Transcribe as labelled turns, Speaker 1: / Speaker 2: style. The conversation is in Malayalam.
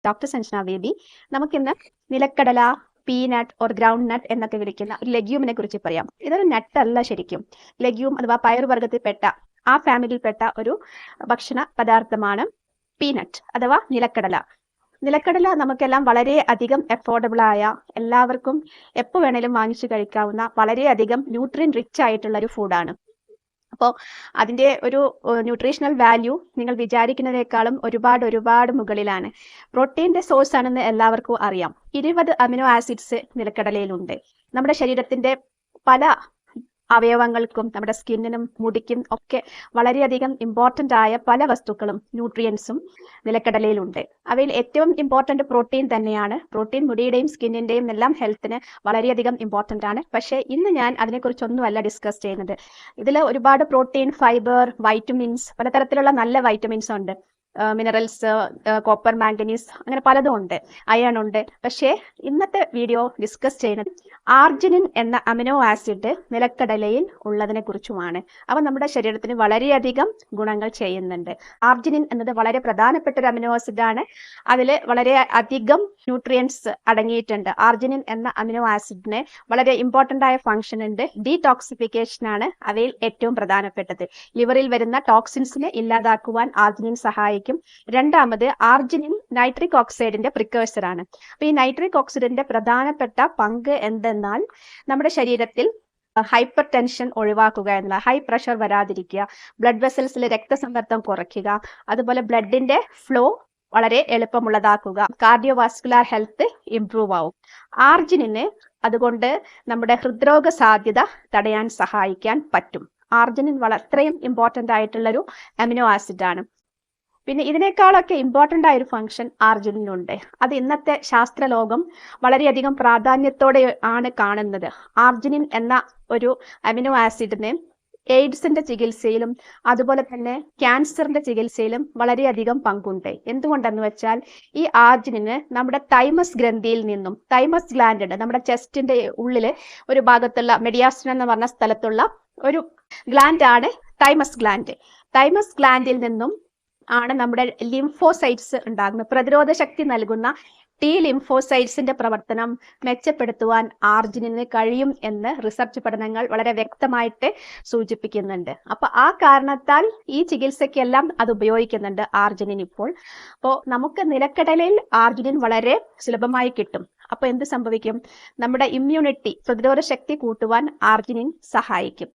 Speaker 1: Doctor Sanjana baby. നമുക്കിന്ന് നിലക്കടല, പീനട്ട് ഓർ ഗ്രൗണ്ട് നട്ട് എന്നൊക്കെ വിളിക്കുന്ന ഒരു ലെഗ്യൂമിനെ കുറിച്ച് പറയാം. ഇതൊരു നട്ട് അല്ല, ശരിക്കും ലെഗ്യൂം അഥവാ പയറുവർഗ്ഗത്തിൽപ്പെട്ട ആ ഫാമിലിയിൽപ്പെട്ട ഒരു ഭക്ഷണ പദാർത്ഥമാണ് പീനട്ട് അഥവാ നിലക്കടല. നിലക്കടല നമുക്കെല്ലാം വളരെ അധികം അഫോർഡബിൾ ആയ, എല്ലാവർക്കും എപ്പോൾ വേണേലും വാങ്ങിച്ചു കഴിക്കാവുന്ന, വളരെയധികം ന്യൂട്രിയൻ റിച്ച് ആയിട്ടുള്ള ഒരു ഫുഡാണ്. അപ്പോൾ അതിൻ്റെ ഒരു ന്യൂട്രീഷണൽ വാല്യൂ നിങ്ങൾ വിചാരിക്കുന്നതിനേക്കാളും ഒരുപാട് മുകളിലാണ്. പ്രോട്ടീൻ്റെ സോഴ്സ് ആണെന്ന് എല്ലാവർക്കും അറിയാം. 20 അമിനോ ആസിഡ്സ് നിലക്കടലയിലുണ്ട്. നമ്മുടെ ശരീരത്തിൻ്റെ പല അവയവങ്ങൾക്കും, നമ്മുടെ സ്കിന്നിനും മുടിക്കും ഒക്കെ വളരെയധികം ഇമ്പോർട്ടൻ്റ് ആയ പല വസ്തുക്കളും, ന്യൂട്രിയൻസും നിലക്കടലയിലുണ്ട്. അവയിൽ ഏറ്റവും ഇമ്പോർട്ടൻ്റ് പ്രോട്ടീൻ തന്നെയാണ്. പ്രോട്ടീൻ മുടിയുടെയും സ്കിന്നിൻ്റെയും എല്ലാം ഹെൽത്തിന് വളരെയധികം ഇമ്പോർട്ടൻ്റ് ആണ്. പക്ഷേ ഇന്ന് ഞാൻ അതിനെക്കുറിച്ചൊന്നുമല്ല ഡിസ്കസ് ചെയ്യുന്നത്. ഇതിൽ ഒരുപാട് പ്രോട്ടീൻ, ഫൈബർ, വൈറ്റമിൻസ്, പലതരത്തിലുള്ള നല്ല വൈറ്റമിൻസ് ഉണ്ട്. മിനറൽസ്, കോപ്പർ, മാംഗനീസ്, അങ്ങനെ പലതും ഉണ്ട്. അയൺ ഉണ്ട്. പക്ഷേ ഇന്നത്തെ വീഡിയോ ഡിസ്കസ് ചെയ്യുന്നത് ആർജിനിൻ എന്ന അമിനോ ആസിഡ് നിലക്കടലയിൽ ഉള്ളതിനെ കുറിച്ചുമാണ്. അവ നമ്മുടെ ശരീരത്തിന് വളരെയധികം ഗുണങ്ങൾ ചെയ്യുന്നുണ്ട്. ആർജിനിൻ എന്നത് വളരെ പ്രധാനപ്പെട്ട ഒരു അമിനോ ആസിഡ് ആണ്. അതിൽ വളരെ അധികം ന്യൂട്രിയൻസ് അടങ്ങിയിട്ടുണ്ട്. ആർജിനിൻ എന്ന അമിനോ ആസിഡിന് വളരെ ഇമ്പോർട്ടൻ്റ് ആയ ഫംഗ്ഷൻ ഉണ്ട്. ഡീടോക്സിഫിക്കേഷൻ ആണ് അവയിൽ ഏറ്റവും പ്രധാനപ്പെട്ടത്. ലിവറിൽ വരുന്ന ടോക്സിൻസിനെ ഇല്ലാതാക്കുവാൻ ആർജിനിൻ സഹായിക്കും. രണ്ടാമത്, ആർജിനിൻ നൈട്രിക് ഓക്സൈഡിന്റെ പ്രിക്കേഴ്സർ ആണ്. അപ്പൊ ഈ നൈട്രിക് ഓക്സൈഡിന്റെ പ്രധാനപ്പെട്ട പങ്ക് എന്തെന്നാൽ നമ്മുടെ ശരീരത്തിൽ ഹൈപ്പർ ടെൻഷൻ ഒഴിവാക്കുക എന്നുള്ള, ഹൈ പ്രഷർ വരാതിരിക്കുക, ബ്ലഡ് വെസൽസിൽ രക്തസമ്മർദ്ദം കുറയ്ക്കുക, അതുപോലെ ബ്ലഡിന്റെ ഫ്ലോ വളരെ എളുപ്പമുള്ളതാക്കുക, കാർഡിയോവാസ്കുലാർ ഹെൽത്ത് ഇംപ്രൂവ് ആവും. ആർജിനിന് അതുകൊണ്ട് നമ്മുടെ ഹൃദ്രോഗ സാധ്യത തടയാൻ സഹായിക്കാൻ പറ്റും. ആർജിനിൻ അത്രയും ഇമ്പോർട്ടൻ്റ് ആയിട്ടുള്ളൊരു അമിനോ ആസിഡ് ആണ്. പിന്നെ ഇതിനേക്കാളൊക്കെ ഇമ്പോർട്ടൻ്റ് ആയൊരു ഫംഗ്ഷൻ ആർജിനിനുണ്ട്. അത് ഇന്നത്തെ ശാസ്ത്രലോകം വളരെയധികം പ്രാധാന്യത്തോടെ ആണ് കാണുന്നത്. ആർജിനിൻ എന്ന ഒരു അമിനോ ആസിഡിന് എയ്ഡ്സിന്റെ ചികിത്സയിലും അതുപോലെ തന്നെ ക്യാൻസറിന്റെ ചികിത്സയിലും വളരെയധികം പങ്കുണ്ട്. എന്തുകൊണ്ടെന്ന് വെച്ചാൽ ഈ ആർജിനിന് നമ്മുടെ തൈമസ് ഗ്രന്ഥിയിൽ നിന്നും, തൈമസ് ഗ്ലാൻഡ് ഉണ്ട് നമ്മുടെ ചെസ്റ്റിന്റെ ഉള്ളില് ഒരു ഭാഗത്തുള്ള മെഡിയാസ്റ്റിനം എന്ന് പറഞ്ഞ സ്ഥലത്തുള്ള ഒരു ഗ്ലാൻഡ് ആണ് തൈമസ് ഗ്ലാൻഡ്. തൈമസ് ഗ്ലാൻഡിൽ നിന്നും ആണ് നമ്മുടെ ലിംഫോസൈറ്റ്സ് ഉണ്ടാകുന്നത്. പ്രതിരോധ ശക്തി നൽകുന്ന ടി ലിംഫോസൈറ്റ്സിന്റെ പ്രവർത്തനം മെച്ചപ്പെടുത്തുവാൻ ആർജിനിന് കഴിയും എന്ന് റിസർച്ച് പഠനങ്ങൾ വളരെ വ്യക്തമായിട്ട് സൂചിപ്പിക്കുന്നുണ്ട്. അപ്പൊ ആ കാരണത്താൽ ഈ ചികിത്സയ്ക്കെല്ലാം അത് ഉപയോഗിക്കുന്നുണ്ട് ആർജിനിൻ ഇപ്പോൾ. അപ്പോൾ നമുക്ക് നിലക്കടലയിൽ ആർജിനിൻ വളരെ സുലഭമായി കിട്ടും. അപ്പൊ എന്ത് സംഭവിക്കും? നമ്മുടെ ഇമ്മ്യൂണിറ്റി, പ്രതിരോധ ശക്തി കൂട്ടുവാൻ ആർജിനിൻ സഹായിക്കും.